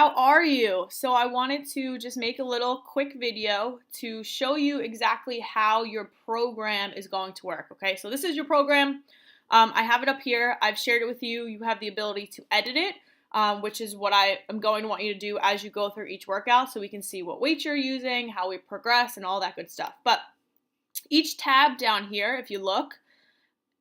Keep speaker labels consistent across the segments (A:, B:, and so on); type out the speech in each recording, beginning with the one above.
A: how are you? So I wanted to just make a little quick video to show you exactly how your program is going to work, okay? So this is your program. I have it up here. I've shared it with you. You have the ability to edit it, which is what I am going to want you to do as you go through each workout so we can see what weights you're using, how we progress, and all that good stuff. But each tab down here, if you look,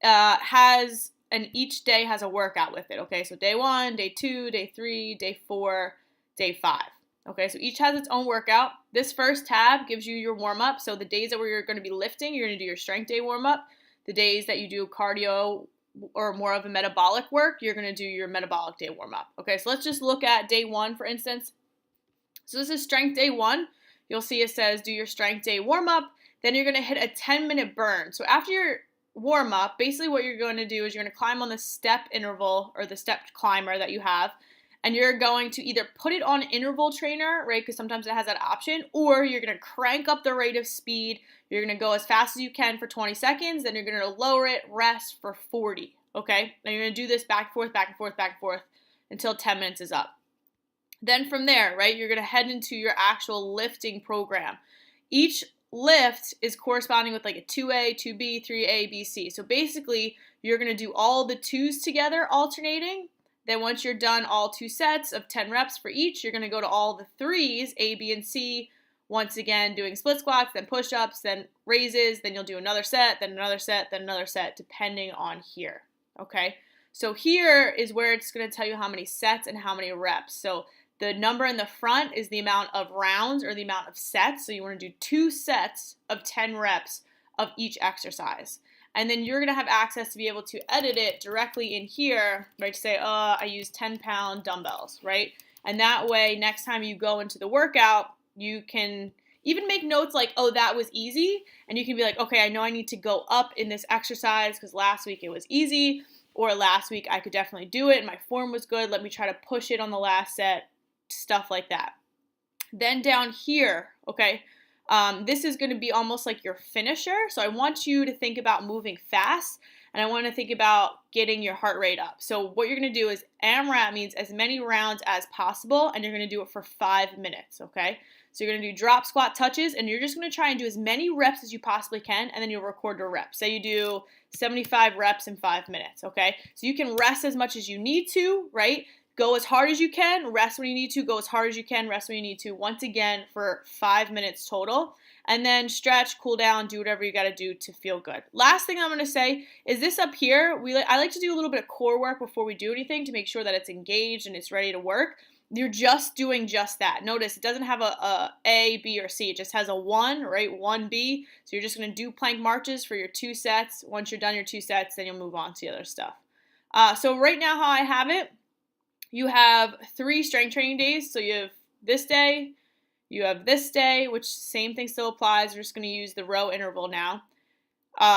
A: and each day has a workout with it, okay? So day 1, day 2, day 3, day 4, day 5. Okay, so each has its own workout. This first tab gives you your warm-up. So the days that you're going to be lifting, you're going to do your strength day warm-up. The days that you do cardio or more of a metabolic work, you're going to do your metabolic day warm-up. Okay, so let's just look at day 1, for instance. So this is strength day 1. You'll see it says do your strength day warm-up. Then you're going to hit a 10-minute burn. So after your warm up, basically what you're going to do is you're going to climb on the step interval or the step climber that you have, and you're going to either put it on interval trainer, right, because sometimes it has that option, or you're going to crank up the rate of speed. You're going to go as fast as you can for 20 seconds, then you're going to lower it, rest for 40, okay? Now you're going to do this back and forth, back and forth, back and forth until 10 minutes is up. Then from there, right, you're going to head into your actual lifting program. Each lift is corresponding with like a 2A, 2B, 3A, B, C. So basically, you're going to do all the 2s together alternating. Then once you're done all 2 sets of 10 reps for each, you're going to go to all the 3s, A, B, and C. Once again, doing split squats, then push-ups, then raises, then you'll do another set, then another set, then another set, depending on here, okay? So here is where it's going to tell you how many sets and how many reps. So the number in the front is the amount of rounds or the amount of sets. So you want to do 2 sets of 10 reps of each exercise. And then you're going to have access to be able to edit it directly in here, right? Say, I use 10-pound dumbbells, right? And that way, next time you go into the workout, you can even make notes like, oh, that was easy. And you can be like, okay, I know I need to go up in this exercise because last week it was easy. Or last week I could definitely do it and my form was good. Let me try to push it on the last set. Stuff like that. Then down here, okay, this is going to be almost like your finisher. So I want you to think about moving fast, and I want to think about getting your heart rate up. So what you're going to do is AMRAP means as many rounds as possible, and you're going to do it for 5 minutes, okay? So you're going to do drop, squat, touches, and you're just going to try and do as many reps as you possibly can, and then you'll record your reps. Say you do 75 reps in 5 minutes, okay? So you can rest as much as you need to, right? Go as hard as you can, rest when you need to, go as hard as you can, rest when you need to, once again for 5 minutes total. And then stretch, cool down, do whatever you got to do to feel good. Last thing I'm going to say is this up here, I like to do a little bit of core work before we do anything to make sure that it's engaged and it's ready to work. You're just doing just that. Notice it doesn't have a, B, or C. It just has a 1, right? 1B. So you're just going to do plank marches for your 2 sets. Once you're done your 2 sets, then you'll move on to the other stuff. So right now how I have it, you have 3 strength training days. So you have this day, you have this day, which same thing still applies. We're just going to use the row interval now.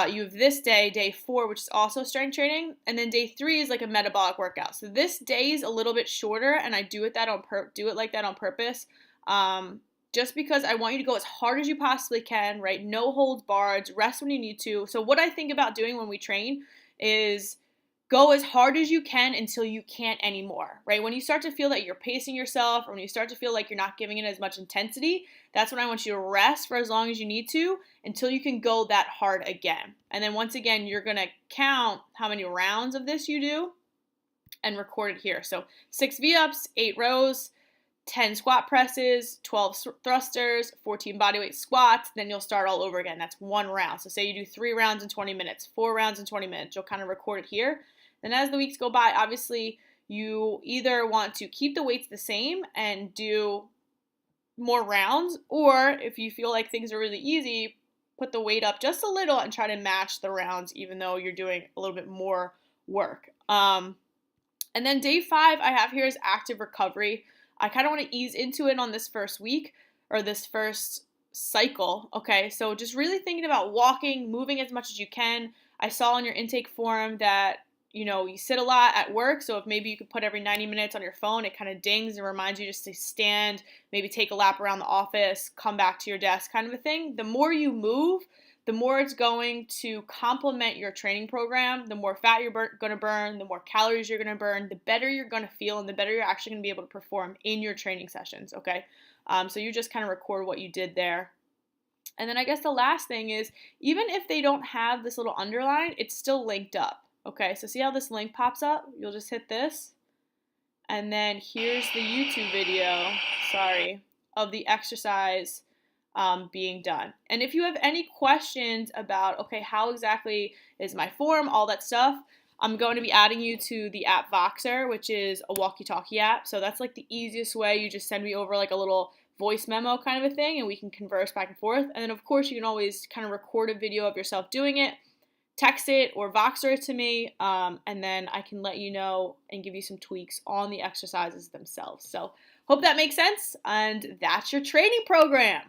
A: You have this day, day 4, which is also strength training, and then day 3 is like a metabolic workout. So this day is a little bit shorter, and I do it like that on purpose, just because I want you to go as hard as you possibly can, right? No holds barred, rest when you need to. So what I think about doing when we train is go as hard as you can until you can't anymore, right? When you start to feel that you're pacing yourself, or when you start to feel like you're not giving it as much intensity, that's when I want you to rest for as long as you need to until you can go that hard again. And then once again, you're going to count how many rounds of this you do and record it here. So 6 V-ups, 8 rows, 10 squat presses, 12 thrusters, 14 bodyweight squats, then you'll start all over again. That's 1 round. So say you do 3 rounds in 20 minutes, 4 rounds in 20 minutes, you'll kind of record it here. Then as the weeks go by, obviously you either want to keep the weights the same and do more rounds, or if you feel like things are really easy, put the weight up just a little and try to match the rounds even though you're doing a little bit more work. And then day 5 I have here is active recovery. I kind of want to ease into it on this first week or this first cycle, okay? So just really thinking about walking, moving as much as you can. I saw on your intake form that you sit a lot at work, so if maybe you could put every 90 minutes on your phone, it kind of dings and reminds you just to stand, maybe take a lap around the office, come back to your desk kind of a thing. The more you move, the more it's going to complement your training program, the more fat you're going to burn, the more calories you're going to burn, the better you're going to feel, and the better you're actually going to be able to perform in your training sessions, okay? So you just kind of record what you did there. And then I guess the last thing is, even if they don't have this little underline, it's still linked up, okay? So see how this link pops up? You'll just hit this, and then here's the YouTube video, of the exercise being done. And if you have any questions about, okay, how exactly is my form, all that stuff, I'm going to be adding you to the app Voxer, which is a walkie-talkie app. So that's like the easiest way. You just send me over like a little voice memo kind of a thing, and we can converse back and forth. And then of course you can always kind of record a video of yourself doing it, text it or Voxer it to me, and then I can let you know and give you some tweaks on the exercises themselves. So hope that makes sense, and that's your training program.